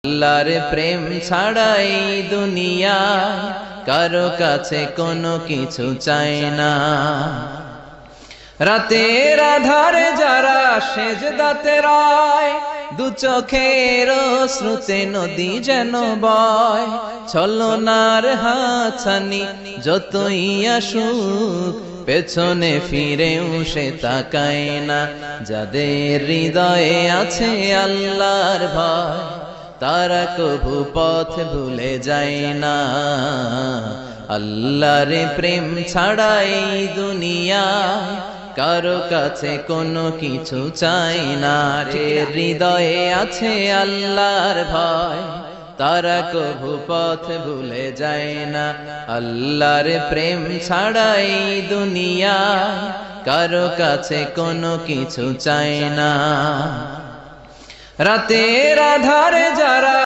আল্লাহর প্রেম ছাড়াই দুনিয়া কারো কাছে কোনো কিছু চায় না। রাতের আধারে যারা সেজদাতে রায়, দু চোখের শ্রুতে নদী যেন বয়। ছলনার হাতছানি যতই আসুক, পেছনে ফিরেও সে তাকায় না। যাদের হৃদয়ে আছে আল্লাহর ভয়, তারা কভু পথ ভুলে যায় না। আল্লাহর প্রেম ছাড়াই দুনিয়া কারো কাছে কোনো কিছু চাই না। হৃদয়ে আছে আল্লাহর ভয়, তারা কভু পথ ভুলে যায় না। আল্লাহর প্রেম ছাড়াই দুনিয়া কারো কাছে কোনো কিছু চাই না। রাতের আধারে যারা